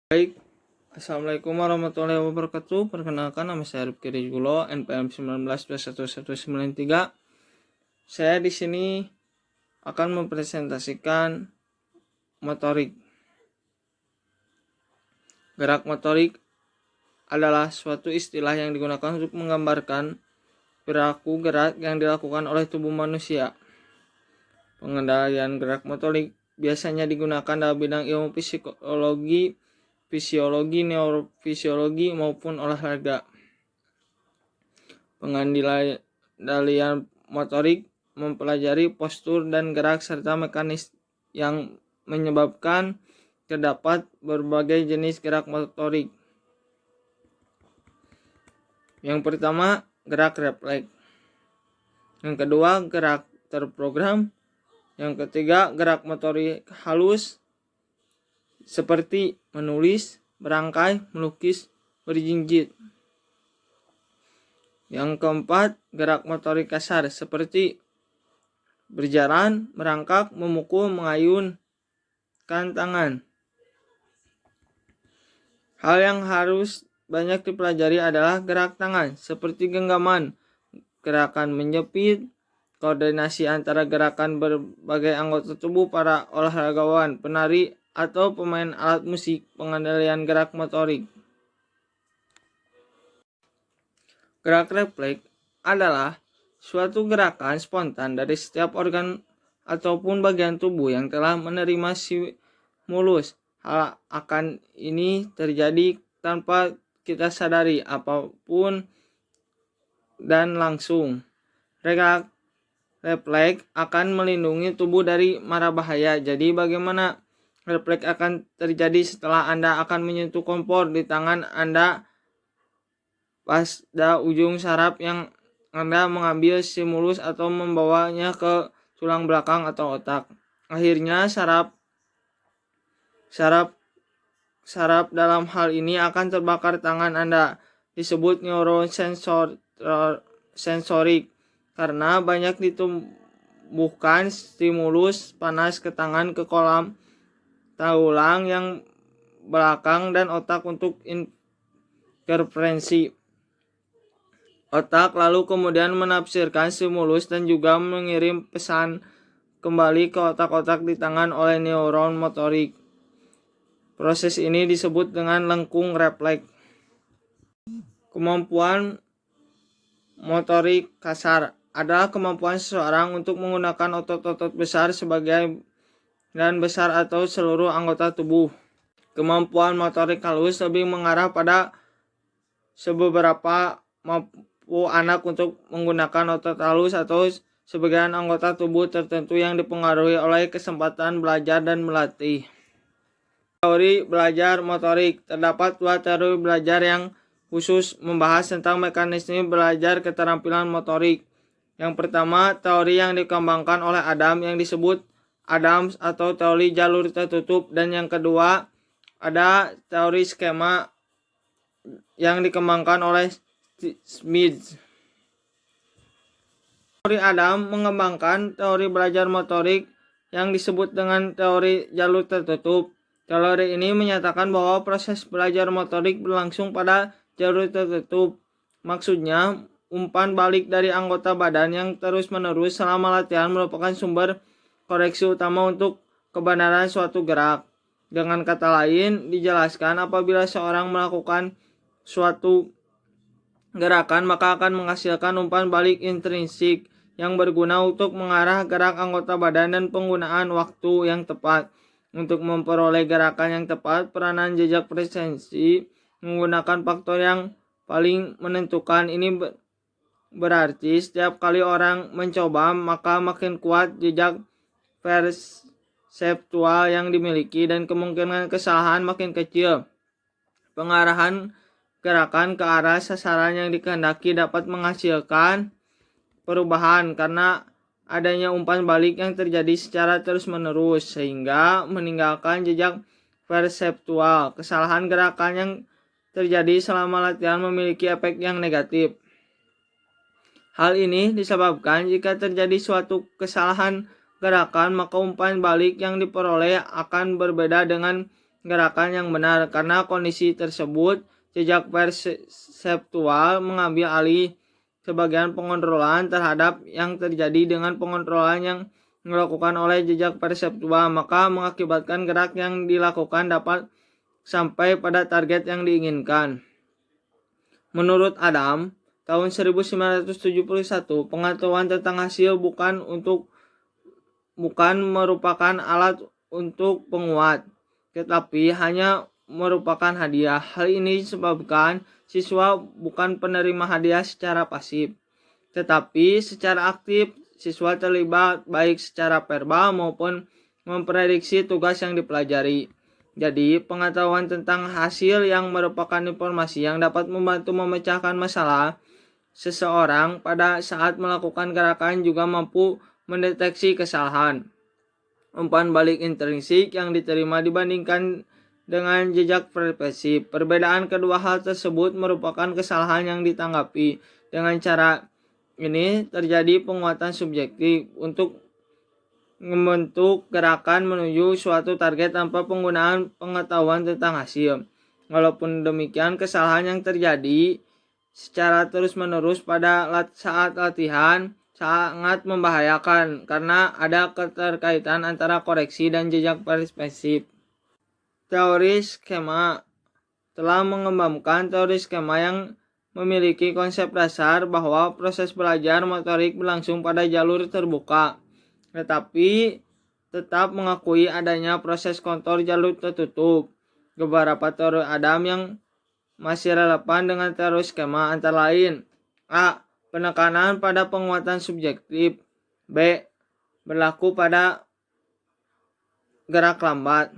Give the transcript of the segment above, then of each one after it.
Baik, Assalamualaikum warahmatullahi wabarakatuh. Perkenalkan, nama saya Rifki Rizgulo, NPM 19 Saya di sini akan mempresentasikan motorik. Gerak motorik adalah suatu istilah yang digunakan untuk menggambarkan perilaku gerak yang dilakukan oleh tubuh manusia. Pengendalian gerak motorik biasanya digunakan dalam bidang ilmu fisiologi, neurofisiologi maupun olahraga. Pengendalian motorik mempelajari postur dan gerak serta mekanisme yang menyebabkan terdapat berbagai jenis gerak motorik. Yang pertama, gerak refleks. Yang kedua, gerak terprogram. Yang ketiga, gerak motorik halus seperti menulis, merangkai, melukis, berjinjit. Yang keempat, gerak motorik kasar seperti berjalan, merangkak, memukul, mengayunkan tangan. Hal yang harus banyak dipelajari adalah gerak tangan seperti genggaman, gerakan menjepit, koordinasi antara gerakan berbagai anggota tubuh para olahragawan, penari, atau pemain alat musik. Pengendalian gerak motorik. Gerak refleks adalah suatu gerakan spontan dari setiap organ ataupun bagian tubuh yang telah menerima stimulus. Hal akan ini terjadi tanpa kita sadari apapun dan langsung. Gerak refleks akan melindungi tubuh dari mara bahaya. Jadi bagaimana refleks akan terjadi setelah Anda akan menyentuh kompor di tangan Anda pada ujung saraf yang Anda mengambil stimulus atau membawanya ke tulang belakang atau otak. Akhirnya saraf dalam hal ini akan terbakar tangan Anda. Disebut neurosensorik karena banyak ditumbuhkan stimulus panas ke tangan, ke kolam tulang yang belakang dan otak untuk interferensi. Otak lalu kemudian menafsirkan stimulus dan juga mengirim pesan kembali ke otak-otak di tangan oleh neuron motorik. Proses ini disebut dengan lengkung refleks. Kemampuan motorik kasar adalah kemampuan seseorang untuk menggunakan otot-otot besar sebagai dan besar atau seluruh anggota tubuh. Kemampuan motorik halus lebih mengarah pada seberapa mampu anak untuk menggunakan otot halus atau sebagian anggota tubuh tertentu yang dipengaruhi oleh kesempatan belajar dan melatih. Teori belajar motorik. Terdapat dua teori belajar yang khusus membahas tentang mekanisme belajar keterampilan motorik. Yang pertama, teori yang dikembangkan oleh Adam yang disebut Adams atau teori jalur tertutup, dan yang kedua ada teori skema yang dikembangkan oleh Smith. Teori Adam mengembangkan teori belajar motorik yang disebut dengan teori jalur tertutup. Teori ini menyatakan bahwa proses belajar motorik berlangsung pada jalur tertutup. Maksudnya, umpan balik dari anggota badan yang terus-menerus selama latihan merupakan sumber koreksi utama untuk kebenaran suatu gerak. Dengan kata lain, dijelaskan apabila seorang melakukan suatu gerakan maka akan menghasilkan umpan balik intrinsik yang berguna untuk mengarah gerak anggota badan dan penggunaan waktu yang tepat. Untuk memperoleh gerakan yang tepat, peranan jejak presensi menggunakan faktor yang paling menentukan. Ini berarti setiap kali orang mencoba maka makin kuat jejak perseptual yang dimiliki dan kemungkinan kesalahan makin kecil. Pengarahan gerakan ke arah sasaran yang dikehendaki dapat menghasilkan perubahan karena adanya umpan balik yang terjadi secara terus-menerus sehingga meninggalkan jejak perseptual. Kesalahan gerakan yang terjadi selama latihan memiliki efek yang negatif. Hal ini disebabkan jika terjadi suatu kesalahan gerakan maka umpan balik yang diperoleh akan berbeda dengan gerakan yang benar. Karena kondisi tersebut, jejak perseptual mengambil alih sebagian pengontrolan terhadap yang terjadi dengan pengontrolan yang dilakukan oleh jejak perseptual, maka mengakibatkan gerak yang dilakukan dapat sampai pada target yang diinginkan. Menurut Adam, tahun 1971, pengetahuan tentang hasil bukan merupakan alat untuk penguat, tetapi hanya merupakan hadiah. Hal ini disebabkan siswa bukan penerima hadiah secara pasif, tetapi secara aktif. Siswa terlibat baik secara verbal maupun memprediksi tugas yang dipelajari. Jadi, pengetahuan tentang hasil yang merupakan informasi yang dapat membantu memecahkan masalah seseorang pada saat melakukan gerakan juga mampu mendeteksi kesalahan. Umpan balik intrinsik yang diterima dibandingkan dengan jejak persepsi. Perbedaan kedua hal tersebut merupakan kesalahan yang ditanggapi. Dengan cara ini terjadi penguatan subjektif untuk membentuk gerakan menuju suatu target tanpa penggunaan pengetahuan tentang hasil. Walaupun demikian, kesalahan yang terjadi secara terus-menerus pada saat latihan sangat membahayakan karena ada keterkaitan antara koreksi dan jejak persepsi. Teori skema telah mengembangkan teori skema yang memiliki konsep dasar bahwa proses belajar motorik berlangsung pada jalur terbuka, tetapi tetap mengakui adanya proses kontrol jalur tertutup. Beberapa teori Adam yang masih relevan dengan teori skema antara lain: A. Penekanan pada penguatan subjektif. B. Berlaku pada gerak lambat.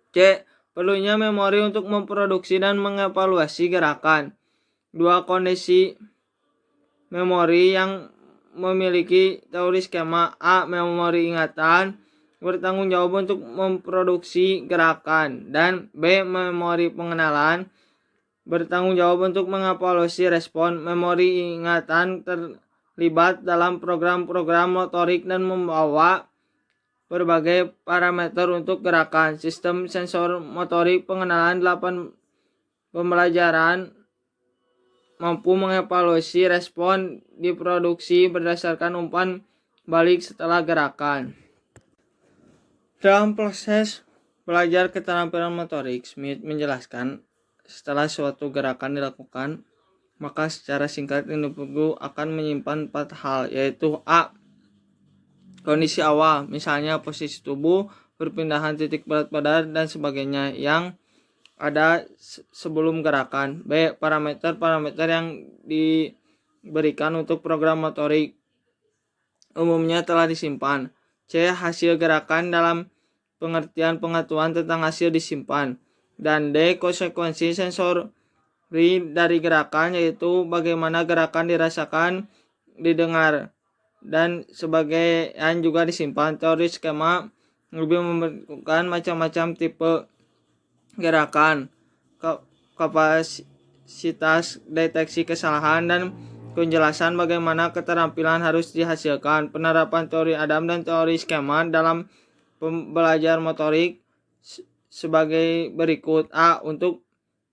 C. Perlunya memori untuk memproduksi dan mengevaluasi gerakan. 2. Kondisi memori yang memiliki teori skema. A. Memori ingatan bertanggung jawab untuk memproduksi gerakan, dan B. Memori pengenalan bertanggung jawab untuk mengevaluasi respon. Memori ingatan terlibat dalam program-program motorik dan membawa berbagai parameter untuk gerakan. Sistem sensor motorik pengenalan 8 pembelajaran mampu mengevaluasi respon diproduksi berdasarkan umpan balik setelah gerakan. Dalam proses belajar keterampilan motorik, Smith menjelaskan setelah suatu gerakan dilakukan, maka secara singkat individu akan menyimpan 4 hal, yaitu A. Kondisi awal, misalnya posisi tubuh, perpindahan titik berat badan, dan sebagainya yang ada sebelum gerakan. B. Parameter-parameter yang diberikan untuk program motorik umumnya telah disimpan. C. Hasil gerakan dalam pengertian pengetahuan tentang hasil disimpan. Dan D. Konsekuensi sensori dari gerakan, yaitu bagaimana gerakan dirasakan, didengar, dan sebagian juga disimpan. Teori skema lebih membentukkan macam-macam tipe gerakan, kapasitas deteksi kesalahan, dan penjelasan bagaimana keterampilan harus dihasilkan. Penerapan teori Adam dan teori skema dalam belajar motorik sebagai berikut. A. Untuk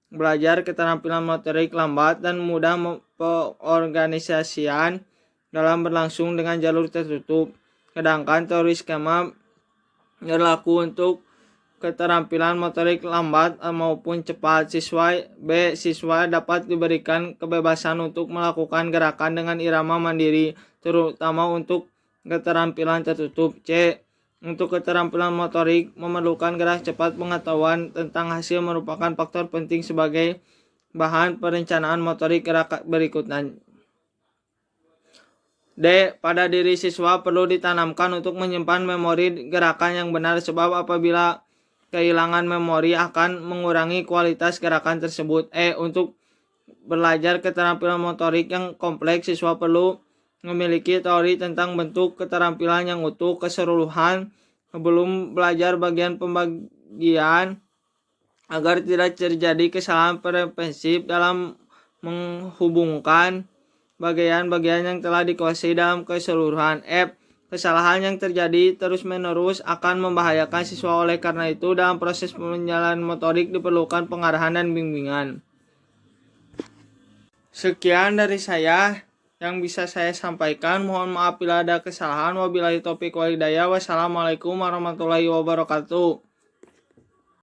belajar keterampilan motorik lambat dan mudah pengorganisasian dalam berlangsung dengan jalur tertutup. Sedangkan teori skema berlaku untuk keterampilan motorik lambat maupun cepat. Siswa dapat diberikan kebebasan untuk melakukan gerakan dengan irama mandiri, terutama untuk keterampilan tertutup. C. Untuk keterampilan motorik memerlukan gerak cepat. Pengetahuan tentang hasil merupakan faktor penting sebagai bahan perencanaan motorik gerak berikutnya. D. Pada diri siswa perlu ditanamkan untuk menyimpan memori gerakan yang benar, sebab apabila kehilangan memori akan mengurangi kualitas gerakan tersebut. E. Untuk belajar keterampilan motorik yang kompleks, siswa perlu memiliki teori tentang bentuk keterampilan yang utuh keseluruhan sebelum belajar bagian pembagian, agar tidak terjadi kesalahan preventif dalam menghubungkan bagian-bagian yang telah dikuasai dalam keseluruhan. F. Kesalahan yang terjadi terus-menerus akan membahayakan siswa. Oleh karena itu, dalam proses penjalanan motorik diperlukan pengarahan dan bimbingan. Sekian dari saya yang bisa saya sampaikan. Mohon maaf bila ada kesalahan. Wabillahi taufiq wal hidayah. Wassalamualaikum warahmatullahi wabarakatuh.